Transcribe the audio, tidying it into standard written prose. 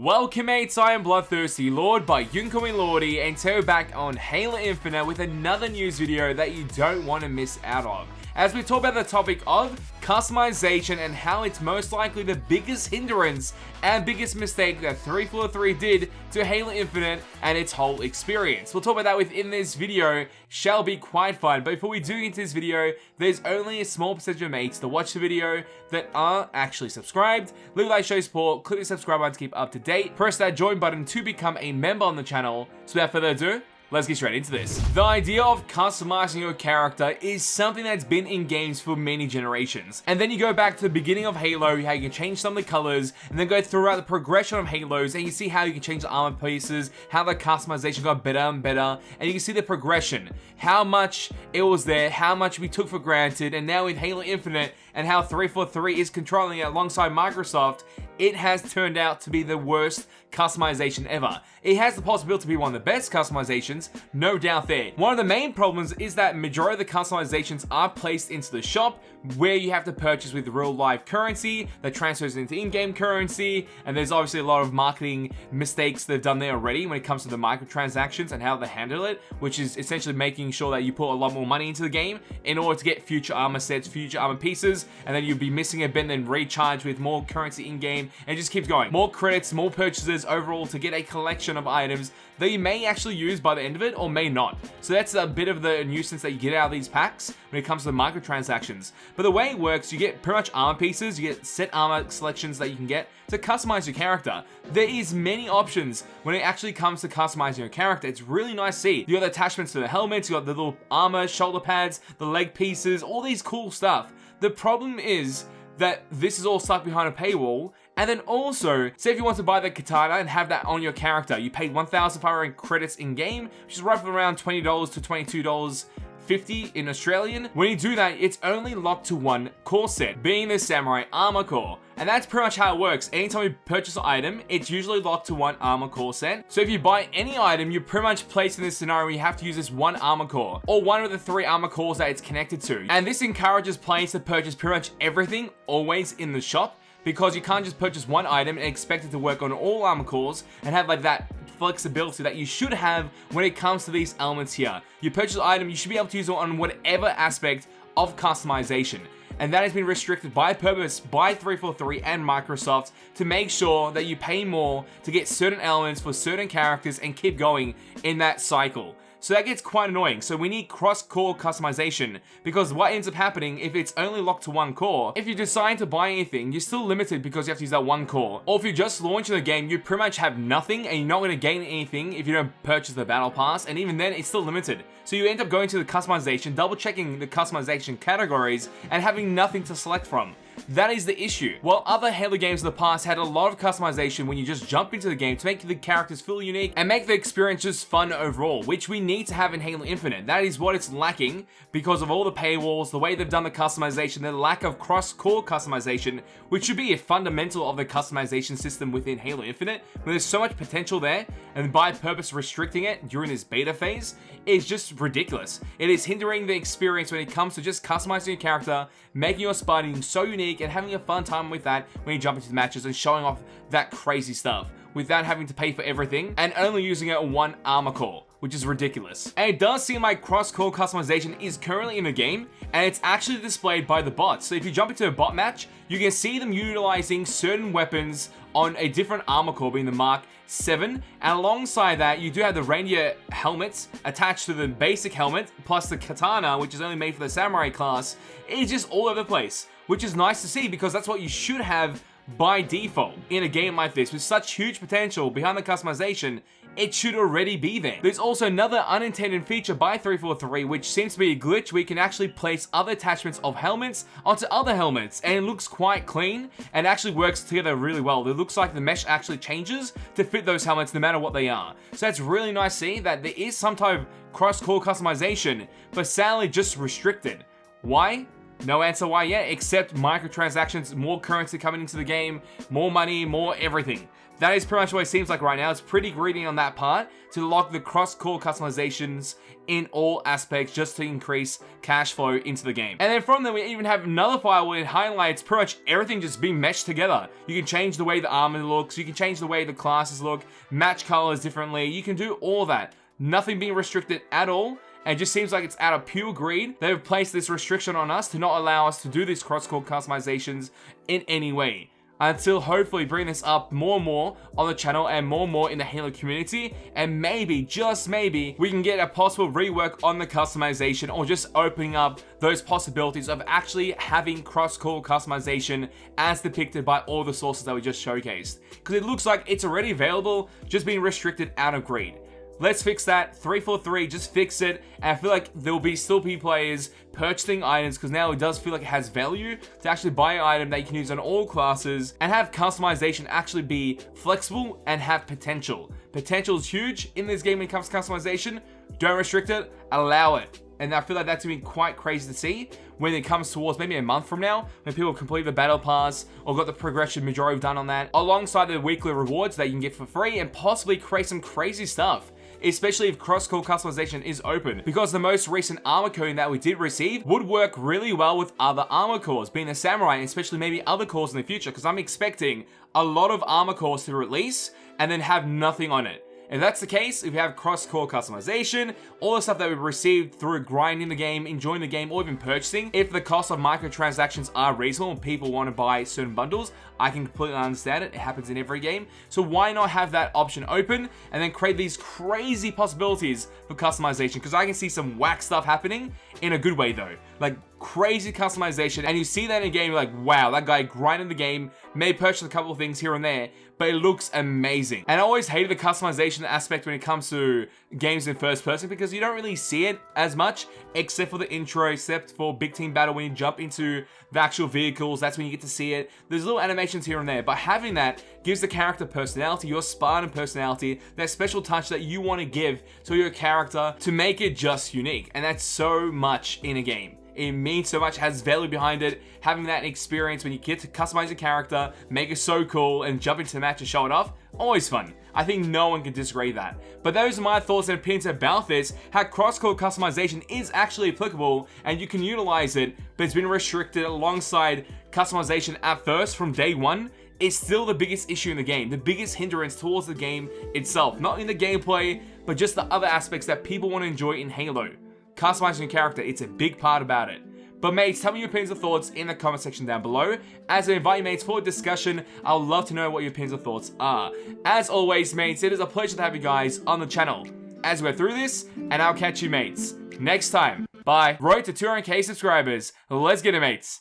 Welcome mates, I am BloodThirstyLord by Lordy, and today we're back on Halo Infinite with another news video that you don't want to miss out on. As we talk about the topic of customization and how it's most likely the biggest hindrance and biggest mistake that 343 did to Halo Infinite and its whole experience. We'll talk about that within this video, shall be quite fun. But before we do get into this video, there's only a small percentage of mates that watch the video that are actually subscribed. Leave a like, show support, click the subscribe button to keep up to date, press that join button to become a member on the channel. So without further ado, let's get straight into this. The idea of customizing your character is something that's been in games for many generations. And then you go back to the beginning of Halo, how you can change some of the colors, and then go throughout the progression of Halos, and you see how you can change the armor pieces, how the customization got better and better, and you can see the progression, how much it was there, how much we took for granted, and now with Halo Infinite, and how 343 is controlling it alongside Microsoft, it has turned out to be the worst customization ever. It has the possibility to be one of the best customizations, no doubt there. One of the main problems is that majority of the customizations are placed into the shop, where you have to purchase with real life currency that transfers into in-game currency, and there's obviously a lot of marketing mistakes they've done there already when it comes to the microtransactions and how they handle it, which is essentially making sure that you put a lot more money into the game in order to get future armor sets, future armor pieces, and then you'll be missing a bit and then recharge with more currency in-game, and it just keeps going. More credits, more purchases overall to get a collection of items that you may actually use by the end of it or may not. So that's a bit of the nuisance that you get out of these packs when it comes to the microtransactions. But the way it works, you get pretty much armor pieces, you get set armor selections that you can get to customize your character. There is many options when it actually comes to customizing your character. It's really nice to see. You got the attachments to the helmets, you got the little armor, shoulder pads, the leg pieces, all these cool stuff. The problem is that this is all stuck behind a paywall. And then also, say if you want to buy the katana and have that on your character, you paid 1,500 credits in game, which is roughly around $20 to $22.50 in Australian. When you do that, it's only locked to one core set, being the Samurai Armor Core. And that's pretty much how it works. Anytime you purchase an item, it's usually locked to one armor core set. So if you buy any item, you're pretty much placed in this scenario where you have to use this one armor core, or one of the 3 armor cores that it's connected to. And this encourages players to purchase pretty much everything always in the shop, because you can't just purchase one item and expect it to work on all armor cores and have like that flexibility that you should have when it comes to these elements here. You purchase an item, you should be able to use it on whatever aspect of customization. And that has been restricted by purpose by 343 and Microsoft to make sure that you pay more to get certain elements for certain characters and keep going in that cycle. So that gets quite annoying. So we need cross-core customization, because what ends up happening if it's only locked to one core, if you decide to buy anything, you're still limited because you have to use that one core. Or if you just launch in the game, you pretty much have nothing and you're not going to gain anything if you don't purchase the battle pass, and even then it's still limited. So you end up going to the customization, double checking the customization categories, and having nothing to select from. That is the issue. While other Halo games in the past had a lot of customization when you just jump into the game to make the characters feel unique and make the experience just fun overall, which we need to have in Halo Infinite. That is what it's lacking because of all the paywalls, the way they've done the customization, the lack of cross-core customization, which should be a fundamental of the customization system within Halo Infinite, when there's so much potential there, and by purpose restricting it during this beta phase is just ridiculous. It is hindering the experience when it comes to just customizing your character, making your spotting so unique, and having a fun time with that when you jump into the matches and showing off that crazy stuff without having to pay for everything and only using it on one armor core, which is ridiculous. And it does seem like cross-core customization is currently in the game, and it's actually displayed by the bots. So if you jump into a bot match, you can see them utilizing certain weapons on a different armor core, being the Mark 7, and alongside that you do have the reindeer helmets attached to the basic helmet, plus the katana, which is only made for the samurai class. It's just all over the place, which is nice to see because that's what you should have by default in a game like this. With such huge potential behind the customization, it should already be there. There's also another unintended feature by 343, which seems to be a glitch where you can actually place other attachments of helmets onto other helmets, and it looks quite clean and actually works together really well. It looks like the mesh actually changes to fit those helmets no matter what they are. So that's really nice to see that there is some type of cross-core customization, but sadly just restricted. Why? No answer why yet, except microtransactions, more currency coming into the game, more money, more everything. that is pretty much what it seems like right now. It's pretty greedy on that part to lock the cross-core customizations in all aspects just to increase cash flow into the game. And then from there, we even have another file where it highlights pretty much everything just being meshed together. You can change the way the armor looks, you can change the way the classes look, match colors differently, you can do all that. Nothing being restricted at all. And it just seems like it's out of pure greed. They've placed this restriction on us to not allow us to do these cross-core customizations in any way. Until hopefully bring this up more and more on the channel and more in the Halo community, and maybe, just maybe, we can get a possible rework on the customization, or just opening up those possibilities of actually having cross-core customization as depicted by all the sources that we just showcased. Because it looks like it's already available, just being restricted out of greed. Let's fix that. 343, just fix it. And I feel like there will still be players purchasing items, because now it does feel like it has value to actually buy an item that you can use on all classes and have customization actually be flexible and have potential. Potential is huge in this game when it comes to customization. Don't restrict it, allow it. And I feel like that's going to be quite crazy to see when it comes towards maybe a month from now, when people complete the battle pass or got the progression majority done on that, alongside the weekly rewards that you can get for free, and possibly create some crazy stuff. Especially if cross-core customization is open, because the most recent armor coding that we did receive would work really well with other armor cores, being a samurai, and especially maybe other cores in the future, because I'm expecting a lot of armor cores to release and then have nothing on it. If that's the case, if you have cross-core customization, all the stuff that we've received through grinding the game, enjoying the game, or even purchasing, if the cost of microtransactions are reasonable and people want to buy certain bundles, I can completely understand it. It happens in every game. So why not have that option open and then create these crazy possibilities for customization? Because I can see some whack stuff happening in a good way though. Like crazy customization, and you see that in a game, you're like, wow, that guy grinded the game, may purchase a couple of things here and there, but it looks amazing. And I always hated the customization aspect when it comes to games in first person, because you don't really see it as much, except for the intro, except for big team battle. When you jump into the actual vehicles, that's when you get to see it. There's little animations here and there, but having that gives the character personality, your Spartan personality, that special touch that you want to give to your character to make it just unique. And that's so much in a game. It means so much, has value behind it. Having that experience when you get to customize your character, make it so cool, and jump into the match and show it off, always fun. I think no one can disagree with that. But those are my thoughts and opinions about this, how cross-core customization is actually applicable and you can utilize it, but it's been restricted alongside customization at first from day one. Is still the biggest issue in the game, the biggest hindrance towards the game itself. Not in the gameplay, but just the other aspects that people want to enjoy in Halo. Customizing your character, it's a big part about it. But mates, tell me your opinions and thoughts in the comment section down below. As I invite you mates for a discussion, I would love to know what your opinions and thoughts are. As always mates, it is a pleasure to have you guys on the channel as we're through this, and I'll catch you mates next time. Bye. Road to 200k subscribers. Let's get it mates.